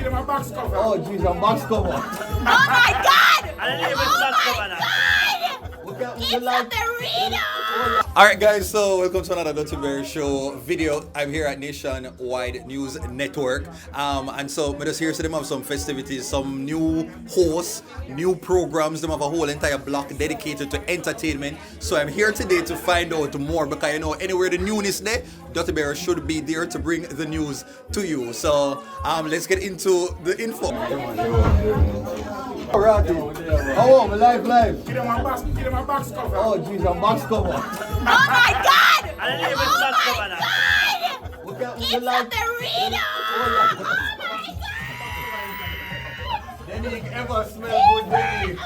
Oh, jeez, a box cover. Oh my God! I didn't even box cover now. It's a burrito! Alright guys, so welcome to another Duttyberryshow video. I'm here at Nationwide News Network. And so I'm just here to them have some festivities, some new hosts, new programs. They have a whole entire block dedicated to entertainment. So I'm here today to find out more because you know anywhere the newness there, Duttyberry should be there to bring the news to you. So let's get into the info. Alright, oh, live. Give them a box cover. Oh, jeez, a box cover. Oh my God! I didn't even box cover now. It's a burrito! Oh my God! Denyque ever smell good, Denyque.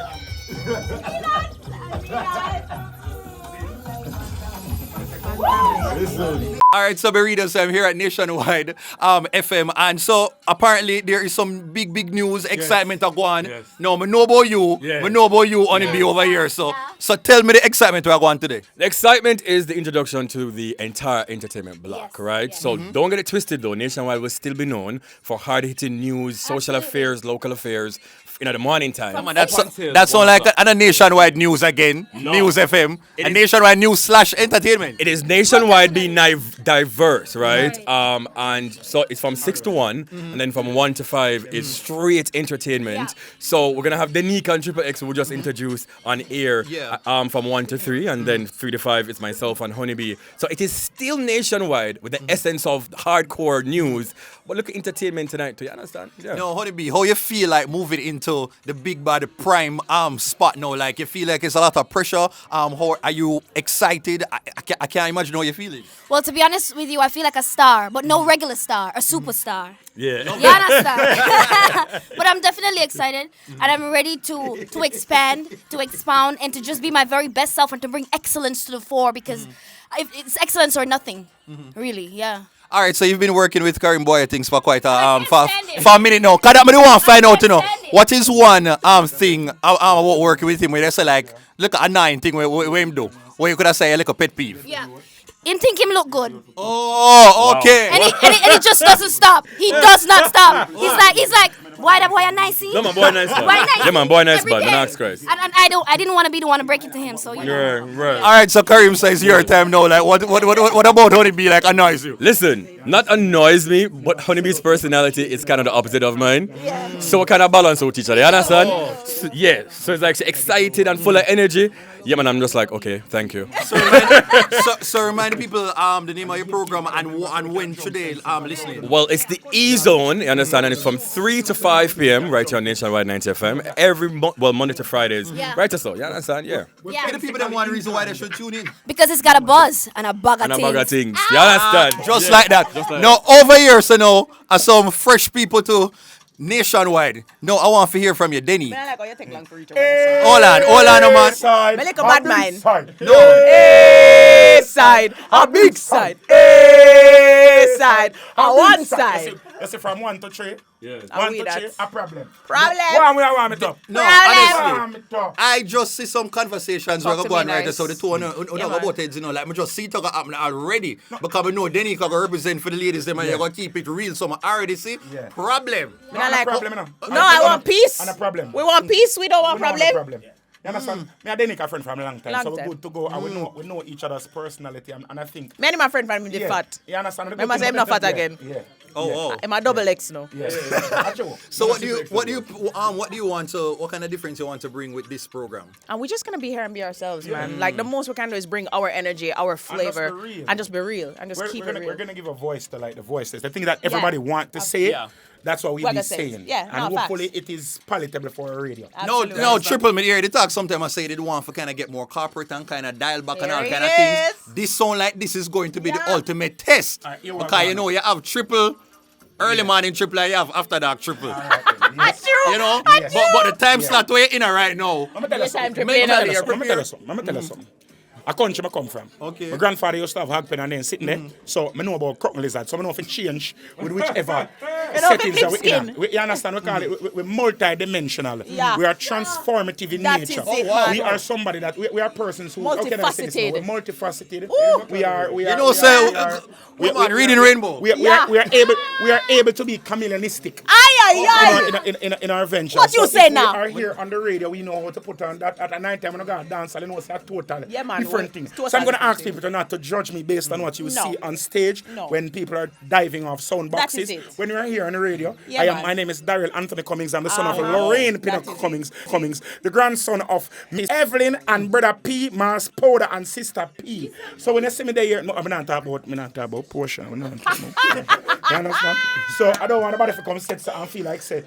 Alright, so Burritos, I'm here at Nationwide FM, and so apparently there is some big news, excitement going on. Yes. No, I know about you. Yes. I know about you, Honi-B over here. So tell me the excitement we're going today. The excitement is the introduction to the entire entertainment block, right? So don't get it twisted though. Nationwide will still be known for hard-hitting news, social affairs, local affairs, in the morning time. Come on, that's sound like a Nationwide News again. No. News FM. It A is- Nationwide News / entertainment. It is nationwide being diverse, right? And so it's from 6 to 1, and then from 1 to 5 is straight entertainment. So we're gonna have Denyque and Triple X who will just introduce on air from 1 to 3, and then 3 to 5 it's myself and Honi-B. So it is still nationwide with the essence of hardcore news. But look at entertainment tonight too, you understand? Yeah. No, Honi-B, how you feel like moving into the big body prime spot now? Like you feel like it's a lot of pressure. How are you excited? I can't imagine how you're feeling. Well, to be honest with you, I feel like a star, but no regular star, a superstar. Yeah. You understand? But I'm definitely excited, and I'm ready to expand, to expound, and to just be my very best self and to bring excellence to the fore because it's excellence or nothing, really, yeah. All right, so you've been working with BwoyaTingz for quite I can't stand it. for a minute now. Cause I want to find out, you know, stand it. what is one thing about working with him where they say like, look at a annoying thing where him do, where you could have say like a pet peeve. Yeah. Him think him look good. Oh, okay. And he just doesn't stop. He does not stop. He's like, why that boy a nicey? No man, boy nice bad. Why nicey? Yeah man, boy nice Every bad. day. Man, ask Christ. And I didn't want to be the one to break it to him, so you know. Right. All right, so Karim says your time now. Like, what about Honi-B like annoys you? Listen, not annoys me, but Honi-B's personality is kind of the opposite of mine. So we kind of balance out each other, you understand? So, yeah, so it's like she's excited and full of energy. Yeah man, I'm just like, okay, thank you. So remind the people the name of your program and when should they listening. Well, it's the E-Zone, you understand? And it's from 3 to 5 p.m. right here on Nationwide 90 FM. Every Monday to Fridays. Right or so, you understand? Yeah. Give the people them one reason why they should tune in. Because it's got a buzz and a bag And a of bag of things. things. You understand? Just like that. Just like now, over here, so now, are some fresh people to Nationwide. No, I want to hear from you, Denyque. I like how you take long for each Hold on, no, man. I like a bad mind. No. A side, a big side. A side, a one side. You see from 1 to 3. Yeah. 1 we to 3, that. a problem. Problem. Warm it up. No, Problem. honestly. I just see some conversations where Talk I to go me on right nice. so the two about it, you know, like I just see it happen already. Because I know Denyque can represent for the ladies, them and you're gonna keep it real. So I already see problem. Me not like problem, No, I want peace. And a problem. We want peace, we don't want We don't want a problem. problem. You understand? Me and Denyque are friends from a long time, Long so we're time. good to go. And we know each other's personality, and I think. Many of my friends find me the fat. You understand? Remember say I'm not fat again. Yeah. Oh. I'm a double X now. Yeah. So what do you want to, what kind of difference you want to bring with this program? And we're just gonna be here and be ourselves, man. Like the most we can do is bring our energy, our flavor, be real. and just be real and just keep it We're real. gonna give a voice to like the voices, the thing that everybody want to say. That's what we What be I say. saying. Yeah, and no, hopefully facts. it is palatable for a radio. Absolutely. No, Triple me here. They talk sometimes I say they want to kind of get more corporate and kind of dial back and all Here kind of it things. is. This sound like this is going to be the ultimate test. Alright, here we Because go. you know you have Triple, early morning Triple, and you have after dark Triple. That's true. You know? That's But the time slot we're in right now. Let me tell you Yes, I'm something. tripping Let out me here. tell you something. a country I come from. Okay. My grandfather used to have hog pen and then sitting there. So I know about crown lizard. So I know if it change with whichever settings that we're in. You understand? We call it, we're multi-dimensional. Yeah. We are transformative in That nature. is it, man. We are somebody that, we are persons who, how can I say this now? Multifaceted. We're multifaceted. Ooh. We are, You know, sir, we are reading rainbow. we are able to be chameleonistic. In our ventures. What you So say if now? We are here on the radio. We know how to put on that at a night time when I go dance. I know it's a total Yeah, man, different thing. total So I'm going to different ask people to not to judge me based on what you No. see on stage No. when people are diving off sound That is boxes. it. When we are here on the radio, Yeah, man. my name is Daryl Anthony Cummings. I'm the son of Uh-huh. Lorraine That Pinnock is Cummings, the grandson of Miss Evelyn and brother P, Mars Powder and sister P. So when you see me there, no, I'm not talking about Portia. I'm not talking about Portia. You understand? So I don't want nobody to come sit and feel like say,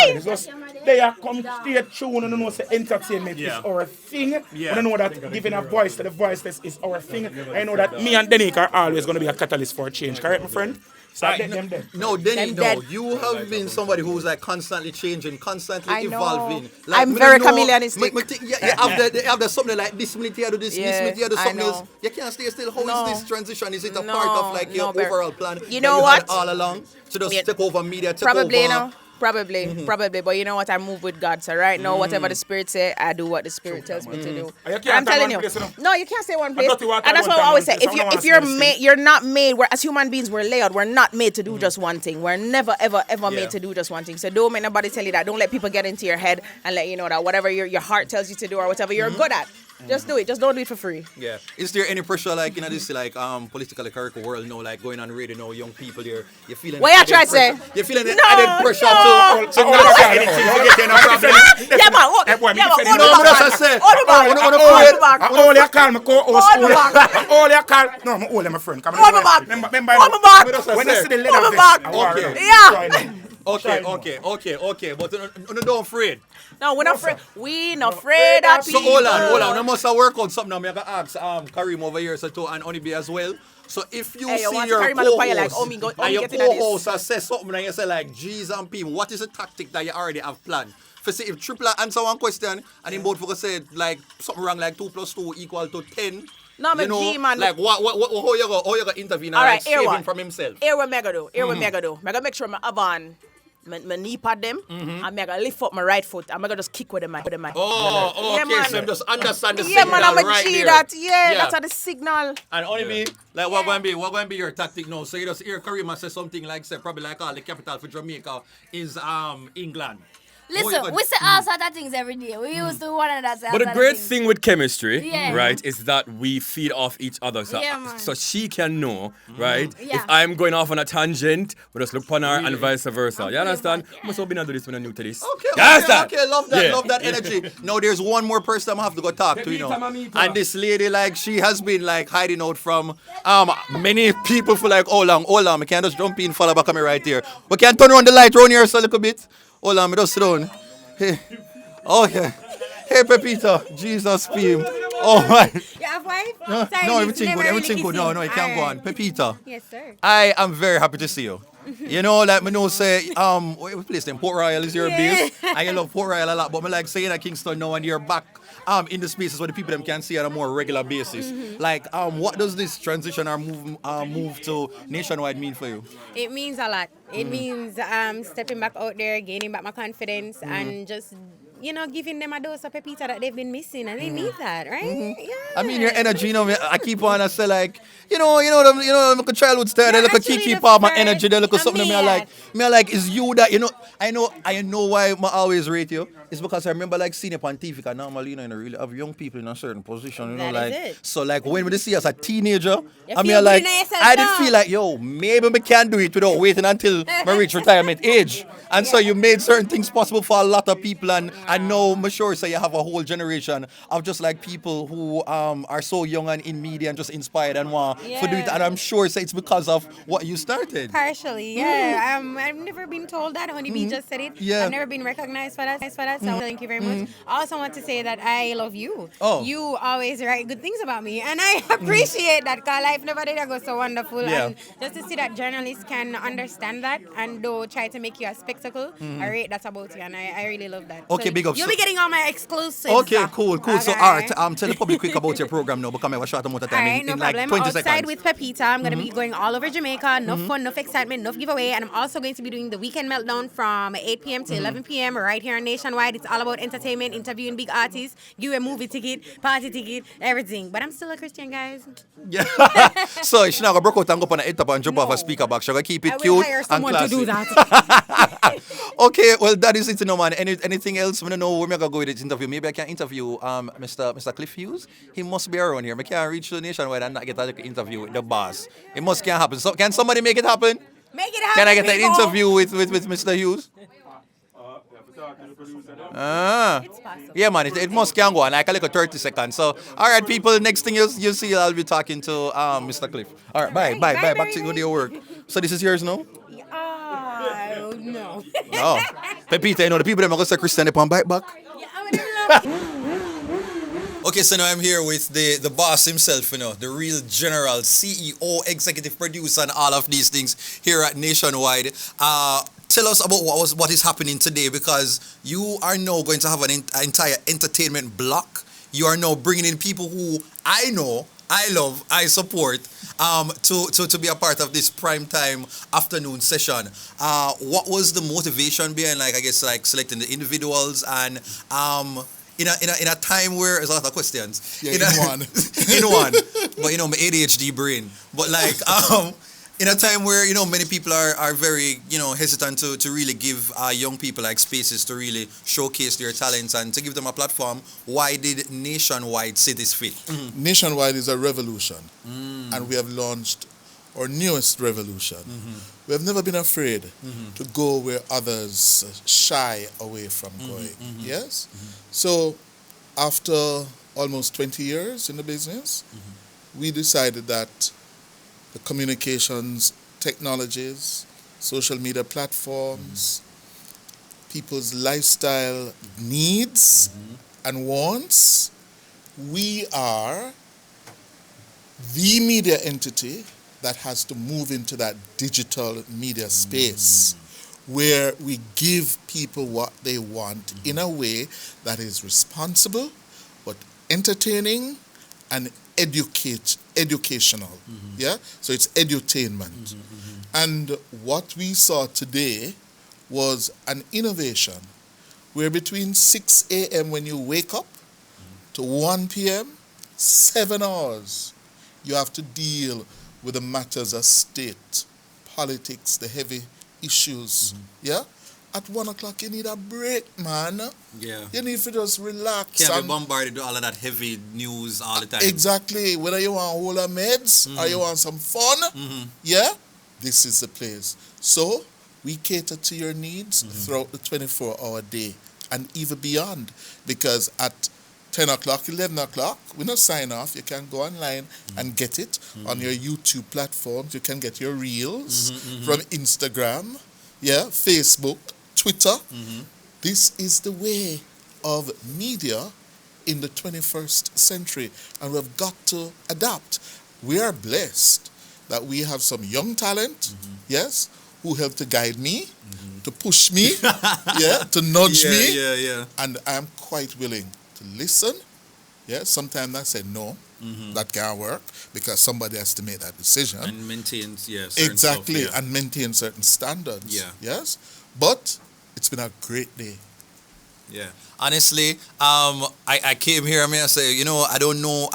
it's just they are come straight through and know say entertainment is our thing. Yeah. I know that giving a voice to the voiceless is our thing. I know that me and Denyque are always going to be a catalyst for change. Correct, my friend? So I let them there. No, Denny, Them no. dead. You have been somebody who's like constantly changing, constantly I know. evolving. Like, I'm me very don't know- chameleonistic. me think, you have the something like this minute you do this, Yeah, this minute you do I something know. else. You can't stay still. How is No. this transition? Is it a No, part of like your no, Bear. overall plan? You that know you what? had all along to just Yeah. take over media, take Probably, over. you know. Probably. But you know what? I move with God. So right now, whatever the Spirit say, I do what the Spirit tells me to do. And you can't And I'm tell telling one you, place, you know? no, you can't say one place. thought you wanted And that's one what I time always one say. place. I don't If want you're to made, you're not made. We're, as human beings, we're layered. We're not made to do just one thing. We're never, ever made to do just one thing. So don't make nobody tell you that. Don't let people get into your head and let you know that whatever your heart tells you to do or whatever you're good at, just do it. Just don't do it for free. Yeah. Is there any pressure like in this like politically correct world now, like going on radio now, young people here, you feeling What you added try to say? pressure- You feeling the No, added pressure no. to not say anything to get in a problem? Yeah, man. Hey, boy, Yeah, me man. say No, Hold but back, that's man. I say. Hold it back. Hold Hold it it back. I only call my co-host. Hold me back. I only call. No, I'm only my friend. Come on, Hold me back. Remember, Hold me back. when I see the Hold letter me of back. this, I worry. Okay. Yeah. So I know. Okay. But don't afraid. No, we're not afraid. We not afraid of So people. hold on. I must have work out something now. Me I gotta ask Kareem over here so too and Honi-B as well. So if you Hey, you see want your to Kareem and look at you like, co-host oh, me go- oh, and me your get into this. co-host has said something and you say like G's and P, what is the tactic that you already have planned? For see if Triple answer one question and then both folks say like something wrong like 2 + 2 = 10. No, but you know, G, man. like what how you go intervene and All like right, here save one. him from himself? Here what mega do. Mega do. Mega make sure my have on my knee pad them and mega lift up my right foot. I'm gonna just kick with them. Oh, Yeah, okay, man. so I'm just understand the Yeah, signal man, I'm a right G there. that. Yeah, that's how the signal. And Honi-B, like what going to be your tactic now? So you just hear Kareem say something like say probably like all the capital for Jamaica is England. Listen, we say all sorts of things every day. We used to one another say all But the sorts of great things. thing with chemistry, Yeah. right, is that we feed off each other. So, Yeah, man. so she can know, right? Yeah. If I'm going off on a tangent, we just look upon her and vice versa. You understand? I must be not do this when I'm new to this. Okay, love that, Yeah. love that energy. Now there's one more person I have to go talk to, you know. Mamita. And this lady, like, she has been like hiding out from many people for like, hold on, we can't just jump in, follow back on me right here. We can turn on the light round here so a little bit. Hold on, me just sit down. Hey. Oh yeah. Hey Pepita, Jesus Pim. Oh my. You have wife? No, Sorry, no, this everything never good, everything really good. No, kissing. you can't go on. Alright. Pepita. Yes, sir. I am very happy to see you. You know, like me know say, what place then? Port Royal is your base. I love Port Royal a lot, but me like saying at Kingston now and you're back in the spaces where the people them can see on a more regular basis. Like, what does this transition or move to nationwide mean for you? It means a lot. It means stepping back out there, gaining back my confidence, and just, giving them a dose of Pepita that they've been missing, and they need that, right? Yeah. I mean, your energy, I keep on, I say like, like a childhood style, they look a actually kiki the part, my first energy, they look something me I like. Me I like, is you that, I know why I always rate you. It's because I remember like seeing it on TV, because normally, you really have young people in a certain position, That like, is it. so like when we see as a teenager, I mean, feel like, good in yourself I did now. feel like, maybe we can do it without waiting until I reach retirement age. And so you made certain things possible for a lot of people, and I know, I'm sure, so you have a whole generation of just like people who are so young and in media and just inspired and want to do it. Yeah. And I'm sure so it's because of what you started. Partially, yeah. I've never been told that. Honi-B just said it. Yeah. I've never been recognized for that. So thank you very much. I also want to say that I love you. Oh. You always write good things about me, and I appreciate that, because life never did go so wonderful. Yeah. And just to see that journalists can understand that and though try to make you a spectacle, I rate that about you, and I really love that. Okay, so big up. You'll be getting all my exclusives. Okay, cool. So, Okay. all right, tell the public quick about your program now, because I have a short amount of time All right, in no like problem. 20 Outside seconds. with Pepita, I'm going to be going all over Jamaica. Enough fun, enough excitement, enough giveaway. And I'm also going to be doing the Weekend Meltdown from 8 p.m. to 11 p.m. right here on Nationwide. It's all about entertainment, interviewing big artists, give a movie ticket, party ticket, everything. But I'm still a Christian, guys. Yeah. So, she's not going to break out and go up on the top and jump off a speaker box. She's going to keep it I will cute hire and someone to classy. do that. Okay, well, that is it, you know, man. Anything else? I don't know where I'm going to go with this interview. Maybe I can interview Mr. Cliff Hughes. He must be around here. I can't reach the Nationwide and not get an interview with the boss. It must can happen. So, can somebody make it happen? Make it happen. Can I get an people. interview with Mr. Hughes? Yeah, man, it must can go on like a little 30 seconds. So, all right, people, next thing you see, I'll be talking to Mr. Cliff. All right, bye. Back to your work. So, this is yours now? No. No. Pepita, you know, the people that are going to say Christian, they bite back. Okay, so now I'm here with the boss himself, you know, the real general, CEO, executive producer, and all of these things here at Nationwide. Tell us about what is happening today, because you are now going to have an entire entertainment block. You are now bringing in people who I know, I love, I support, to be a part of this primetime afternoon session. What was the motivation behind, like, I guess, like selecting the individuals and in a time where there's a lot of questions. Yeah, in one. In one. But, you know, my ADHD brain. But, like, in a time where, you know, many people are very, you know, hesitant to really give young people, like, spaces to really showcase their talents and to give them a platform, why did Nationwide see this fit? Nationwide is a revolution, and we have launched our newest revolution. We have never been afraid to go where others shy away from going. Yes? So, after almost 20 years in the business, we decided that the communications technologies, social media platforms, people's lifestyle needs and wants, we are the media entity that has to move into that digital media space where we give people what they want in a way that is responsible but entertaining and educational. Yeah? So it's edutainment. And what we saw today was an innovation where between 6 a.m. when you wake up to 1 p.m., 7 hours, you have to deal with the matters of state, politics, the heavy issues. Yeah? At 1 o'clock, you need a break, man. Yeah. You need to just relax. Can't be bombarded with all of that heavy news all the time. Exactly. Whether you want a whole of meds or you want some fun, yeah, this is the place. So we cater to your needs throughout the 24-hour day and even beyond. Because at 10 o'clock, 11 o'clock, we don't sign off. You can go online and get it on your YouTube platforms. You can get your reels from Instagram, yeah, Facebook, Twitter. This is the way of media in the 21st century, and we've got to adapt. We are blessed that we have some young talent, yes, who help to guide me, to push me, yeah, to nudge me, and I'm quite willing to listen. Yeah, sometimes I say no, that can't work because somebody has to make that decision and maintain, exactly, stuff, and maintain certain standards. Yeah. Yes, but it's been a great day. Yeah. Honestly, I came here. I mean, I say, you know, I don't know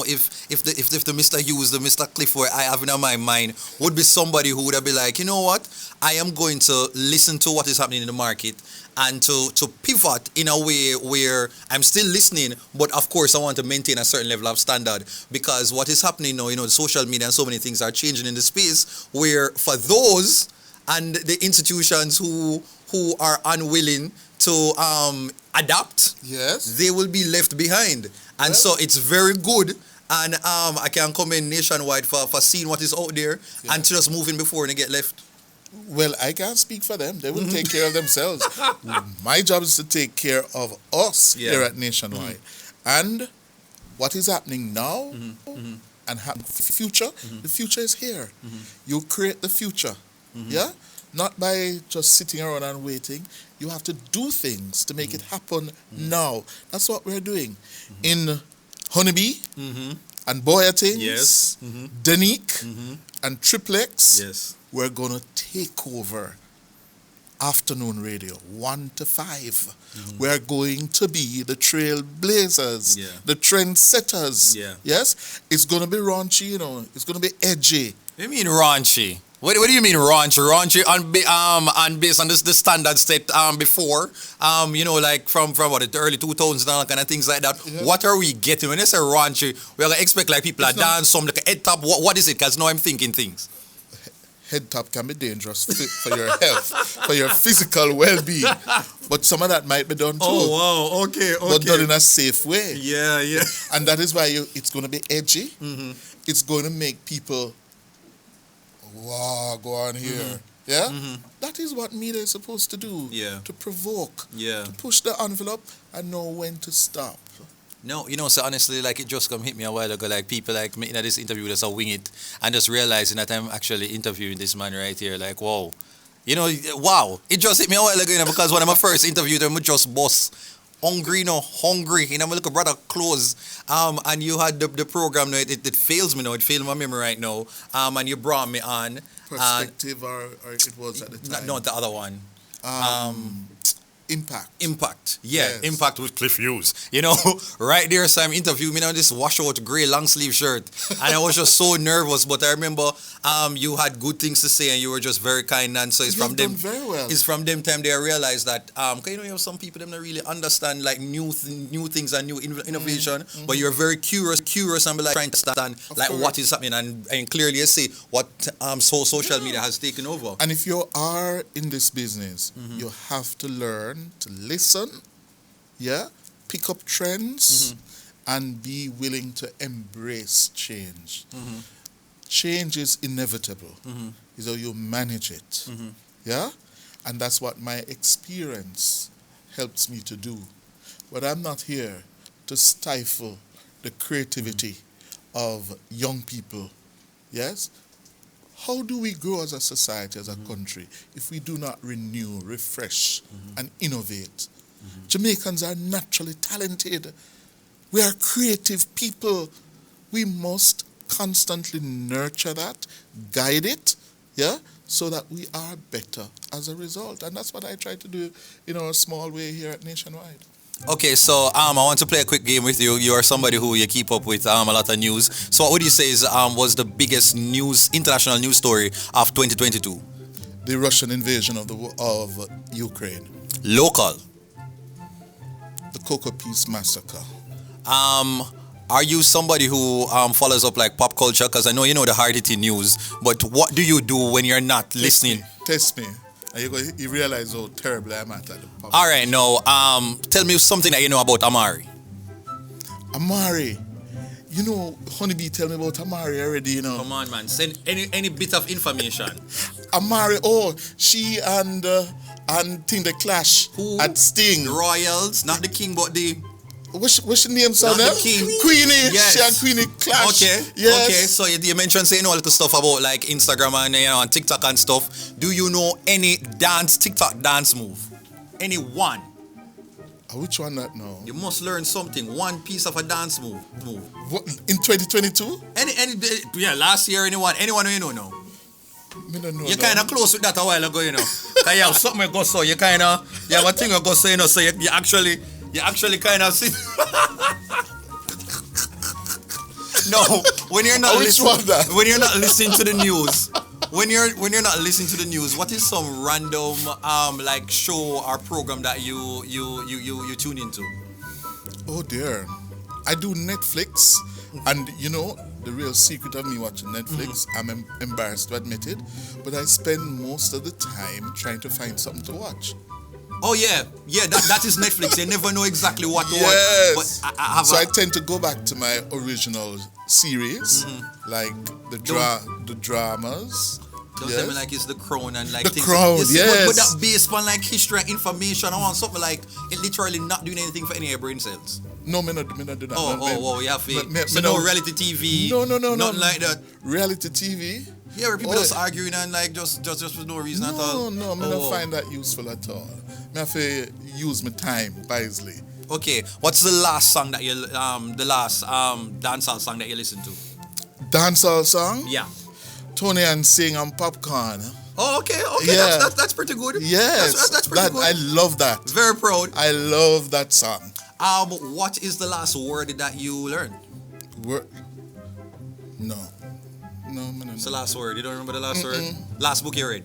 if the Mr. Hughes, the Mr. Cliff, where I have in my mind would be somebody who would be like, you know what, I am going to listen to what is happening in the market and to pivot in a way where I'm still listening, but of course I want to maintain a certain level of standard, because what is happening now, you know, the social media and so many things are changing in the space where for those and the institutions who are unwilling to adapt, yes, they will be left behind. And so it's very good, and I can commend Nationwide for seeing what is out there and to just moving before they get left. Well, I can't speak for them. They will take care of themselves. My job is to take care of us here at Nationwide. And what is happening now and the future is here. You create the future. Yeah? not by just sitting around and waiting. You have to do things to make it happen now. That's what we're doing. In Honi-B and BwoyaTingz, Yes. Denyque and Triplex, Yes. we're going to take over afternoon radio 1 to 5. We're going to be the trailblazers, Yeah. the trendsetters. Yeah. Yes? It's going to be raunchy, you know. It's going to be edgy. What do you mean raunchy? What do you mean raunchy? Raunchy on based on this the standards set before you know, like from what the early 2000s and all kind of things like that. Yeah. What are we getting when they say raunchy? We're gonna expect like people are dance some like head top. What is it? Because now I'm thinking things. Head top can be dangerous for your health, for your physical well-being. But some of that might be done too. Oh wow, okay. But done in a safe way. Yeah. And that is why it's going to be edgy. It's going to make people, wow, go on here. Yeah? That is what media is supposed to do. Yeah. To provoke. Yeah. To push the envelope and know when to stop. No, you know, so honestly, like it just come hit me a while ago, like people like me in this interview just wing it and just realizing that I'm actually interviewing this man right here, like wow. You know, wow. It just hit me a while ago, you know, because when I first interviewed him, I just boss hungry, you know, my little brother close. And you had the program now, it fails me now, it failed my memory right now. And you brought me on. Perspective or it was at the time? Not the other one. Impact. Yeah, Yes. Impact with Cliff Hughes. You know, right there, so I'm interviewing me now this washout grey long sleeve shirt. And I was just so nervous, but I remember you had good things to say and you were just very kind, and so it's You've from them done very well. It's from them time they realized that you know, you have some people them don't really understand like new things and new innovation, but you're very curious and be like trying to understand like course. what is happening and clearly you see what social media has taken over. And if you are in this business, you have to learn to listen, pick up trends, and be willing to embrace change. Change is inevitable. It's how you manage it. And that's what my experience helps me to do. But I'm not here to stifle the creativity of young people. Yes? How do we grow as a society, as a country, if we do not renew, refresh, and innovate? Jamaicans are naturally talented. We are creative people. We must constantly nurture that, guide it, so that we are better as a result. And that's what I try to do in our small way here at Nationwide. Okay, so I want to play a quick game with you. You are somebody who you keep up with a lot of news. So what would you say is was the biggest international news story of 2022? The Russian invasion of Ukraine. Local. The Cocoa Peace Massacre. Are you somebody who follows up like pop culture? Because I know you know the hard-hitting news, but what do you do when you're not listening? Test me. And you realize how terrible I'm at the pop. All right, now, tell me something that you know about Amari. Amari. You know, Honi-B tell me about Amari already, you know. Come on, man. Send any bit of information. Amari, she and Thing the Clash Who? at Sting. The Royals, not the king, but the... What's your name, son? Not the king. Queenie. Yes. She and Queenie Clash. Okay. Yes. Okay. So you mentioned saying all the stuff about like Instagram and and TikTok and stuff. Do you know any TikTok dance move? Any one? Which one that now? You must learn something. One piece of a dance move. What, in 2022? Yeah, last year anyone who you know now. Me don't know. You kind of close with that a while ago, you know. Cause you have something you go so you kind of you have a thing you go so you know so you actually kind of see. No, when you're not when you're not listening to the news, when you're not listening to the news, what is some random like show or program that you tune into? Oh dear, I do Netflix, and you know the real secret of me watching Netflix. I'm embarrassed to admit it, but I spend most of the time trying to find something to watch. Oh yeah, that is Netflix. You never know exactly what to Yes. watch. But I tend to go back to my original series, like the dramas. Don't Yes. tell me like it's The Crown and like The things. Crown, You see, yes. But that's based on like history and information. I want something like it literally not doing anything for any of your brain cells. No, me not do that. Oh, you have Me- faith. me So no- no reality TV. No. Nothing like that. Reality TV, Yeah, where people just arguing and like just for no reason at all. No, I don't find that useful at all. I have to use my time wisely. Okay, what's the last song that you the last dancehall song that you listen to? Dancehall song? Yeah. Tony and Sing and Popcorn. Oh, okay. Yeah. That's pretty good. Yes, that's pretty good. I love that. Very proud. I love that song. What is the last word that you learned? No. It's the last word. You don't remember the last word? Last book you read?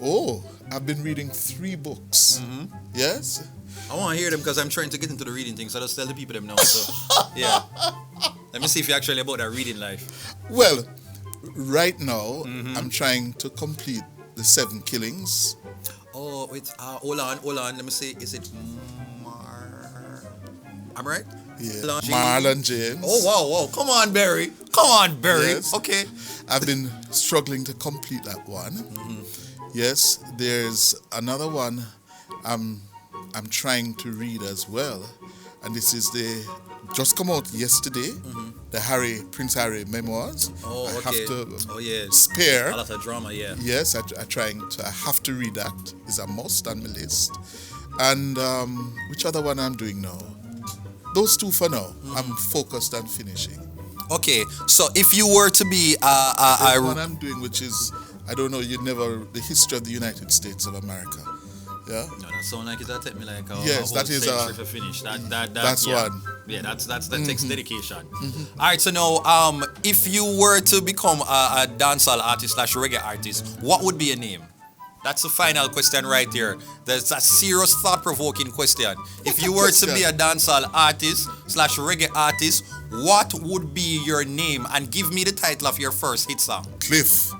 Oh, I've been reading 3 books. Yes? I want to hear them because I'm trying to get into the reading thing, so I'll just tell the people them now. So, yeah. Let me see if you're actually about that reading life. Well, right now, I'm trying to complete the 7 killings. Oh, wait. Hold on. Let me see. Is it I'm right? Yeah. Marlon James. Oh, wow. Come on, Barry. Yes. Okay. I've been struggling to complete that one. Yes, there's another one I'm trying to read as well, and this is just come out yesterday, the Prince Harry memoirs. Oh, okay. I have to yeah. spare. A lot of drama, yeah. Yes, I have to read that. It's a must on my list. And which other one I'm doing now? Those 2 for now. I'm focused on finishing. Okay, so if you were to be There's one I'm doing, which is, I don't know, the history of the United States of America. Yeah. No, that sounds like it'll take me like a yes, whole that is century to finish. That's yeah. one. Yeah, that takes dedication. All right, so now, if you were to become a dancehall artist / reggae artist, what would be your name? That's the final question right here. That's a serious, thought-provoking question. If you were to be a dancehall artist / reggae artist, what would be your name? And give me the title of your first hit song. Cliff.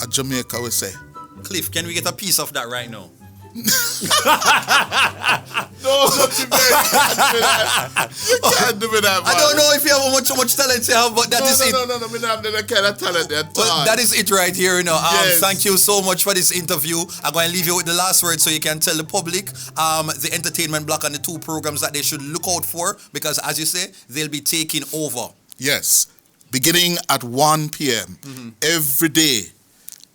At Jamaica, we say. Cliff, can we get a piece of that right now? No, you can't do that, man. I don't know if you have much talent you have, but that is it. No, I don't have that kind of talent at all. Well, that is it right here, you know. Yes. Thank you so much for this interview. I'm going to leave you with the last word so you can tell the public the entertainment block and the 2 programs that they should look out for, because as you say, they'll be taking over. Yes. Beginning at 1 p.m. Every day.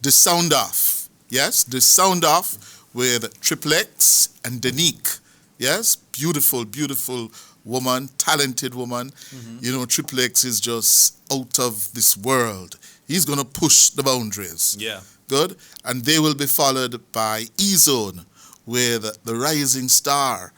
The Sound Off. Yes, The Sound Off with Triple X and Denyque. Yes, beautiful woman, talented woman. You know, Triple X is just out of this world. He's going to push the boundaries. Yeah. Good. And they will be followed by E-Zone with the rising star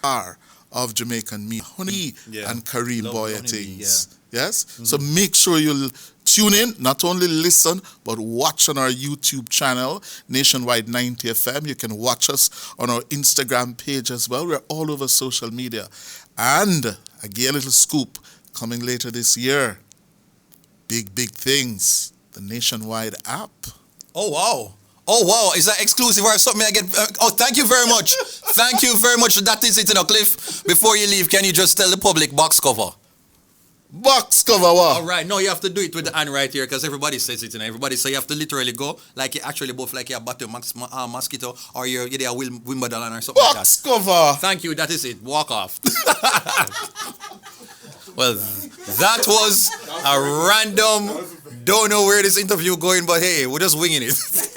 of Jamaican media, Honi-B and Kareem BwoyaTingz. Yes? So make sure you'll tune in, not only listen, but watch on our YouTube channel, Nationwide 90 FM. You can watch us on our Instagram page as well. We're all over social media. And I give a little scoop coming later this year. Big things. The Nationwide app. Oh, wow. Is that exclusive or something I get? Thank you very much. Thank you very much. That is it, Cliff. Before you leave, can you just tell the public box cover? Box cover what? All right, no, you have to do it with the hand right here because everybody says it, and everybody, so you have to literally go like you actually both like you're batting mosquito or you're there Wimbledon or something box like that. Cover. Thank you, that is it. Walk off. Well, that was a random, don't know where this interview going, but hey, we're just winging it.